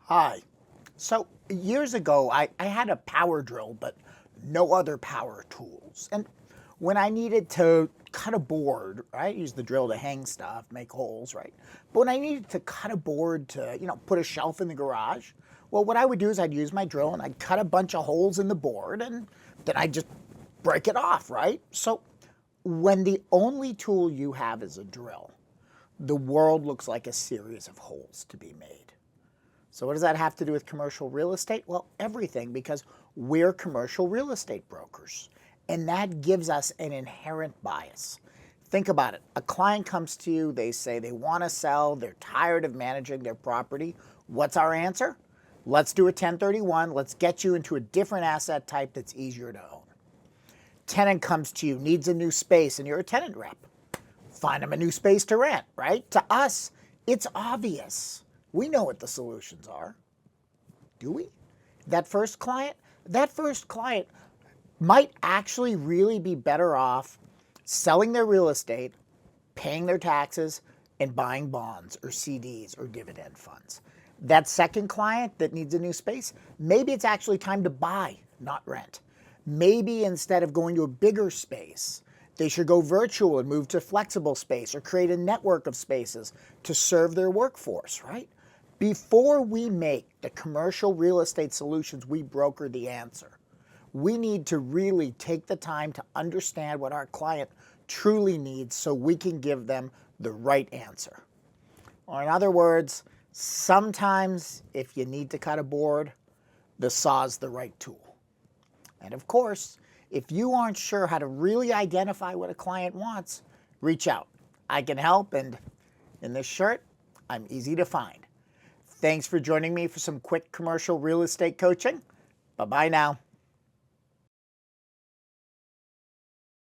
Hi. So years ago, I had a power drill, but no other power tools. And when I needed to cut a board, right, use the drill to hang stuff, make holes, right? But when I needed to cut a board to, put a shelf in the garage, well, what I would do is I'd use my drill and I'd cut a bunch of holes in the board and then I'd just break it off, right? So when the only tool you have is a drill, the world looks like a series of holes to be made. So what does that have to do with commercial real estate? Well, everything, because we're commercial real estate brokers. And that gives us an inherent bias. Think about it. A client comes to you, they say they want to sell, they're tired of managing their property. What's our answer? Let's do a 1031. Let's get you into a different asset type that's easier to own. Tenant comes to you, needs a new space, and you're a tenant rep. Find them a new space to rent, right? To us, it's obvious. We know what the solutions are. Do we? That first client might actually really be better off selling their real estate, paying their taxes, and buying bonds or CDs or dividend funds. That second client that needs a new space, maybe it's actually time to buy, not rent. Maybe instead of going to a bigger space, they should go virtual and move to flexible space or create a network of spaces to serve their workforce, right? Before we make the commercial real estate solutions we broker the answer, we need to really take the time to understand what our client truly needs so we can give them the right answer. Or in other words, sometimes if you need to cut a board, the saw's the right tool. And of course, if you aren't sure how to really identify what a client wants, reach out. I can help, and in this shirt, I'm easy to find. Thanks for joining me for some quick commercial real estate coaching. Bye-bye now.